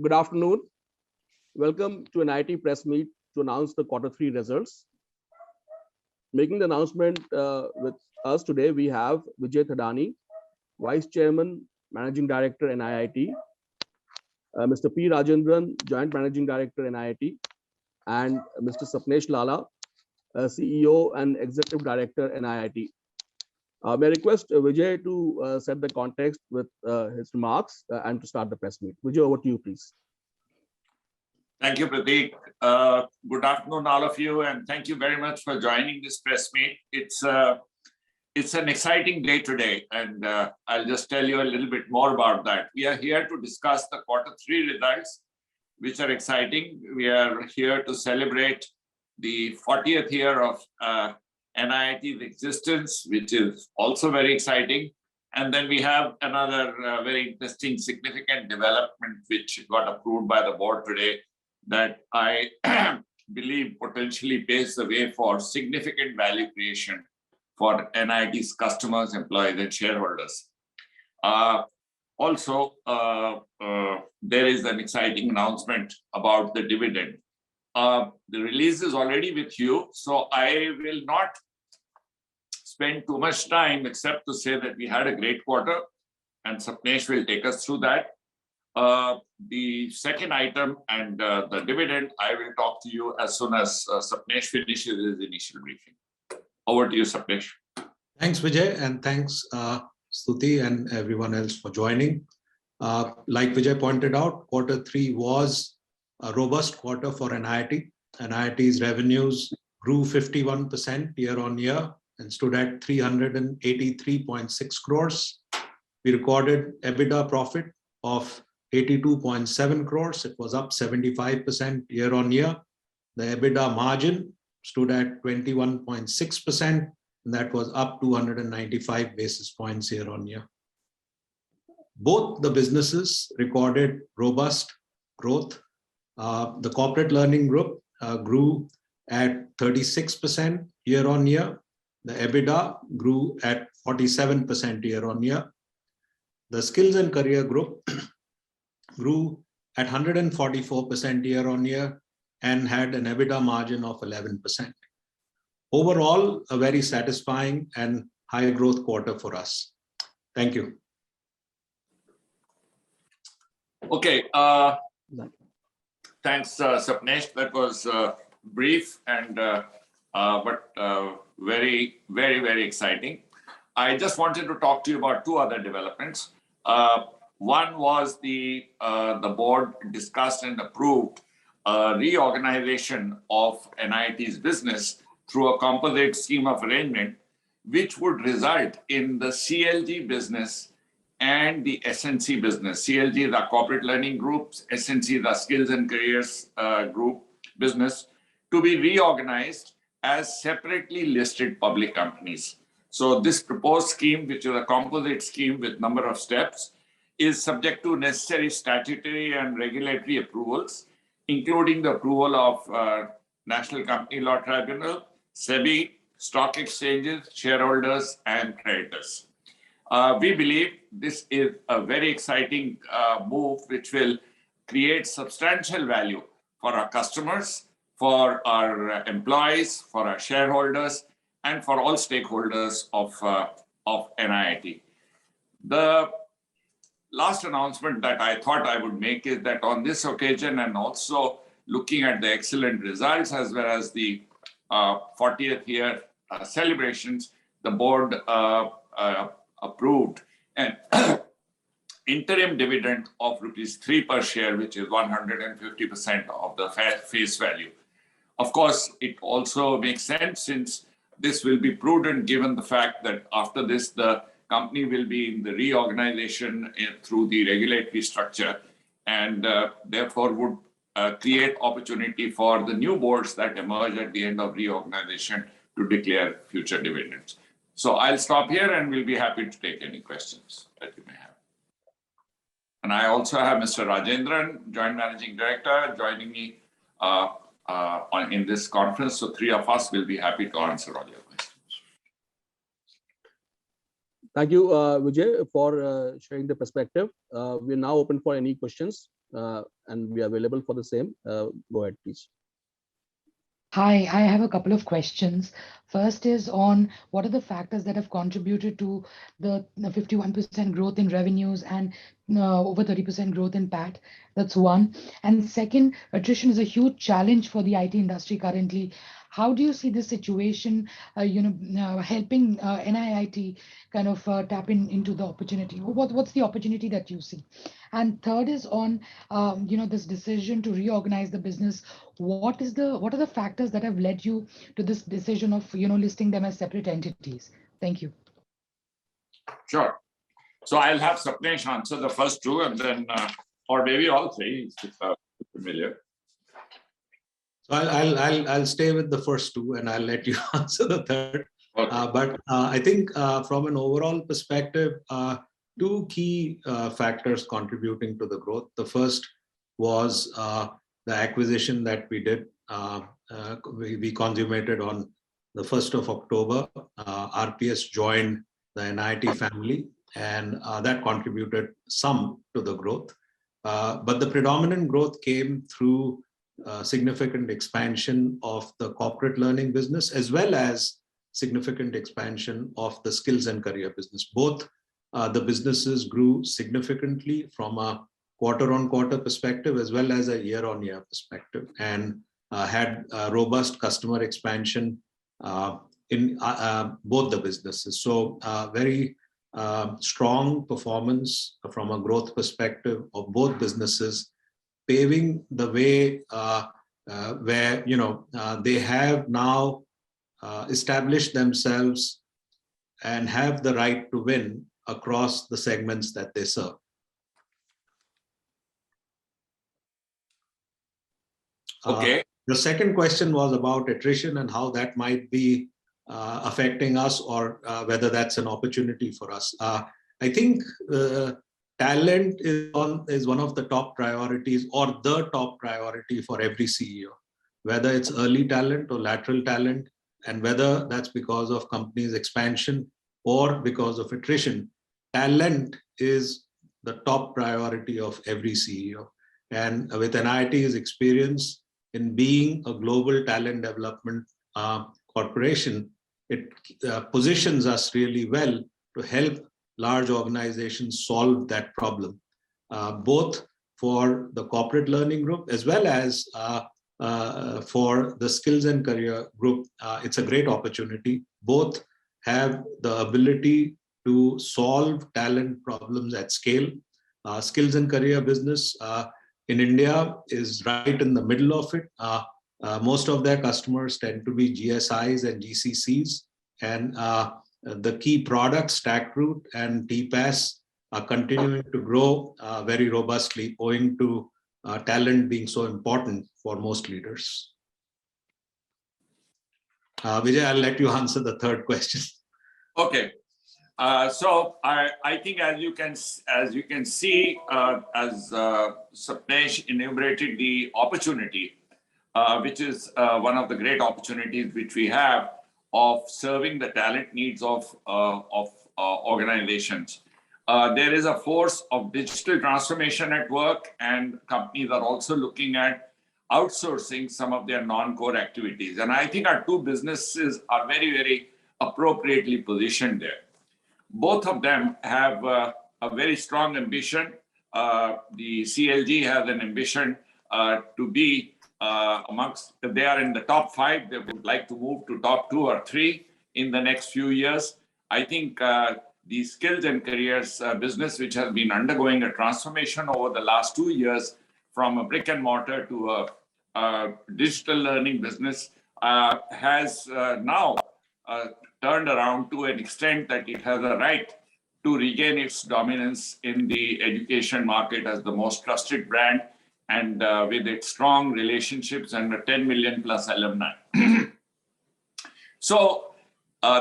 Good afternoon. Welcome to an NIIT press meet to announce the Q3 results. Making the announcement with us today, we have Vijay Thadani, Vice Chairman, Managing Director, NIIT, Mr. P. Rajendran, Joint Managing Director, NIIT, and Mr. Sapnesh Lalla, CEO and Executive Director, NIIT. May I request Vijay to set the context with his remarks and to start the press meet. Vijay, over to you, please. Thank you, Prateek. Good afternoon, all of you, and thank you very much for joining this press meet. It's an exciting day today, and I'll just tell you a little bit more about that. We are here to discuss the Q3 results, which are exciting. We are here to celebrate the 40th year of NIIT's existence, which is also very exciting. And then we have another very interesting, significant development which got approved by the board today that I believe potentially paves the way for significant value creation for NIIT's customers, employees, and shareholders. Also, there is an exciting announcement about the dividend. The release is already with you, so I will not spend too much time except to say that we had a great quarter, and Sapnesh will take us through that. The second item and the dividend, I will talk to you as soon as Sapnesh finishes his initial briefing. Over to you, Sapnesh. Thanks, Vijay, and thanks, Stuti and everyone else for joining. Like Vijay pointed out, Q3 was a robust quarter for NIIT. NIIT's revenues grew 51% year-on-year and stood at 383.6 crores. We recorded EBITDA profit of 82.7 crores. It was up 75% year-on-year. The EBITDA margin stood at 21.6%, and that was up 295 basis points year-on-year. Both the businesses recorded robust growth. The corporate learning group grew at 36% year-on-year. The EBITDA grew at 47% year-on-year. The skills and career group grew at 144% year-on-year and had an EBITDA margin of 11%. Overall, a very satisfying and high growth quarter for us. Thank you. Okay. Thanks, Sapnesh. That was brief and but very, very, very exciting. I just wanted to talk to you about two other developments. One was the board discussed and approved reorganization of NIIT's business through a composite scheme of arrangement, which would result in the CLG business and the SNC business. CLG, the corporate learning groups, SNC, the skills and careers group business, to be reorganized as separately listed public companies. So this proposed scheme, which is a composite scheme with number of steps, is subject to necessary statutory and regulatory approvals, including the approval of National Company Law Tribunal, SEBI, stock exchanges, shareholders, and creditors. We believe this is a very exciting move which will create substantial value for our customers, for our employees, for our shareholders, and for all stakeholders of NIIT. The last announcement that I thought I would make is that on this occasion, and also looking at the excellent results as well as the 40th year celebrations, the board approved an interim dividend of ₹3 per share, which is 150% of the face value. Of course, it also makes sense since this will be prudent given the fact that after this, the company will be in the reorganization through the regulatory structure, and therefore would create opportunity for the new boards that emerge at the end of reorganization to declare future dividends. So I'll stop here and we'll be happy to take any questions that you may have. And I also have Mr. Rajendran, Joint Managing Director, joining me in this conference. So three of us will be happy to answer all your questions. Thank you, Vijay, for sharing the perspective. We're now open for any questions. and we are available for the same. Go ahead, please. Hi, I have a couple of questions. First is on what are the factors that have contributed to the 51% growth in revenues and over 30% growth in PAT? That's one. And second, attrition is a huge challenge for the IT industry currently. How do you see this situation, helping NIIT kind of tap into the opportunity? What's the opportunity that you see? And third is on, this decision to reorganize the business. What are the factors that have led you to this decision of, listing them as separate entities? Thank you. Sure. So I'll have Sapnesh answer the first two, and then, or maybe all three, if familiar. So I'll stay with the first two, and I'll let you answer the third. Okay. But I think from an overall perspective, two key factors contributing to the growth. The first was the acquisition that we did. We consummated on the 1st of October. RPS joined the NIIT family, and that contributed some to the growth. But the predominant growth came through significant expansion of the corporate learning business, as well as significant expansion of the skills and career business. Both the businesses grew significantly from a quarter-on-quarter perspective, as well as a year-on-year perspective, and had robust customer expansion in both the businesses. So very strong performance from a growth perspective of both businesses, paving the way where they have now established themselves and have the right to win across the segments that they serve. Okay. The second question was about attrition and how that might be affecting us, or whether that's an opportunity for us. I think talent is one of the top priorities, or the top priority for every CEO, whether it's early talent or lateral talent, and whether that's because of companies' expansion or because of attrition. Talent is the top priority of every CEO. And with NIIT's experience in being a global talent development corporation, it positions us really well to help large organizations solve that problem, both for the corporate learning group as well as for the skills and career group. It's a great opportunity. Both have the ability to solve talent problems at scale. Skills and career business in India is right in the middle of it. Most of their customers tend to be GSIs and GCCs, and the key products, StackRoot and TPAS, are continuing to grow very robustly, owing to talent being so important for most leaders. Vijay, I'll let you answer the third question. Okay. So I think as you can see, as Sapnesh enumerated the opportunity, which is one of the great opportunities which we have of serving the talent needs of organizations. There is a force of digital transformation at work, and companies are also looking at outsourcing some of their non-core activities. And I think our two businesses are very, very appropriately positioned there. Both of them have a very strong ambition. The CLG has an ambition to be they are in the top 5. They would like to move to top 2 or 3 in the next few years. I think the skills and careers business, which has been undergoing a transformation over the last 2 years from a brick and mortar to a digital learning business, has now turned around to an extent that it has a right to regain its dominance in the education market as the most trusted brand, and with its strong relationships and a 10 million plus alumni. So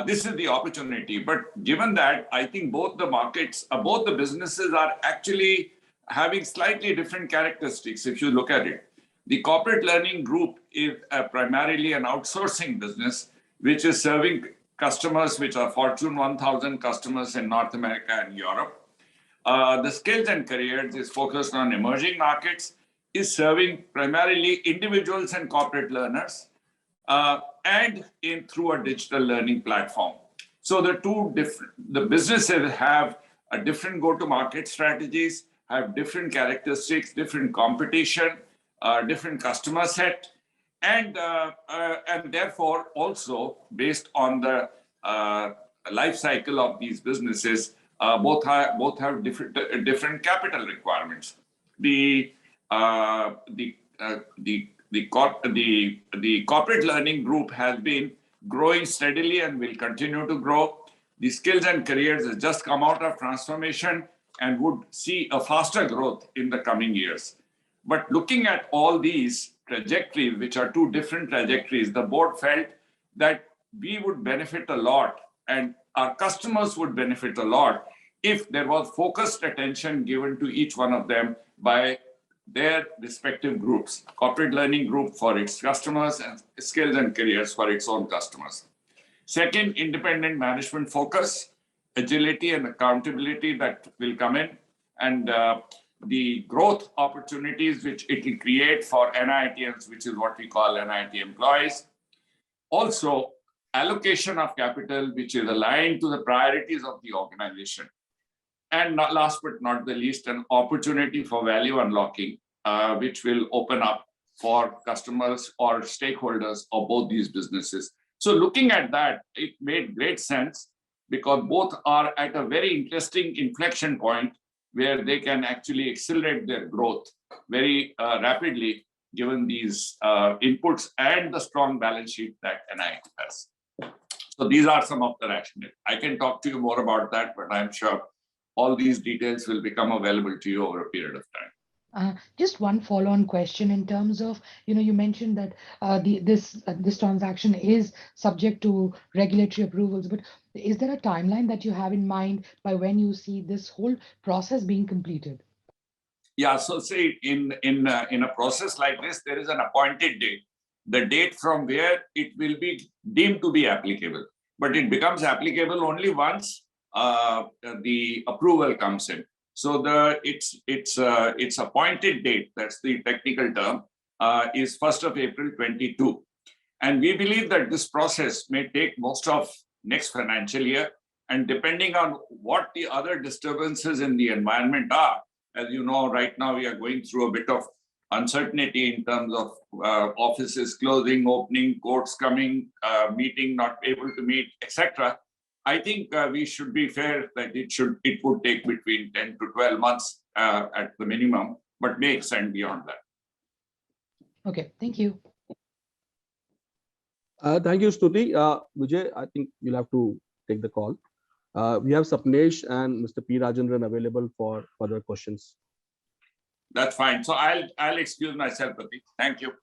this is the opportunity. But given that, I think both the markets, both the businesses are actually having slightly different characteristics if you look at it. The corporate learning group is primarily an outsourcing business, which is serving customers which are Fortune 1000 customers in North America and Europe. The skills and careers is focused on emerging markets, is serving primarily individuals and corporate learners, and through a digital learning platform. So the businesses have a different go-to-market strategies, have different characteristics, different competition, different customer set, and therefore also based on the life cycle of these businesses, both have different capital requirements. The corporate learning group has been growing steadily and will continue to grow. The skills and careers has just come out of transformation and would see a faster growth in the coming years. But looking at all these trajectories, which are two different trajectories, the board felt that we would benefit a lot and our customers would benefit a lot if there was focused attention given to each one of them by their respective groups. Corporate learning group for its customers and skills and careers for its own customers. Second, independent management focus, agility and accountability that will come in, and the growth opportunities which it will create for NIITians, which is what we call NIIT employees. Also, allocation of capital, which is aligned to the priorities of the organization. And last but not the least, an opportunity for value unlocking, which will open up for customers or stakeholders of both these businesses. So looking at that, it made great sense because both are at a very interesting inflection point where they can actually accelerate their growth very rapidly, given these inputs and the strong balance sheet that NIIT has. So these are some of the rationale. I can talk to you more about that, but I'm sure all these details will become available to you over a period of time. Just one follow-on question in terms of, you mentioned that this transaction is subject to regulatory approvals, but is there a timeline that you have in mind by when you see this whole process being completed? Yeah, so say in a process like this, there is an appointed date, the date from where it will be deemed to be applicable, but it becomes applicable only once the approval comes in. So its appointed date, that's the technical term, is 1st of April 22. And we believe that this process may take most of next financial year. And depending on what the other disturbances in the environment are, as you know, right now we are going through a bit of uncertainty in terms of offices closing, opening, courts coming, meeting, not able to meet, etc. I think we should be fair that it would take between 10 to 12 months at the minimum, but may extend beyond that. Okay, thank you. Thank you, Stuti. Vijay, I think you'll have to take the call. We have Sapnesh and Mr. P. Rajendran available for further questions. That's fine. So I'll excuse myself, Pratik. Thank you.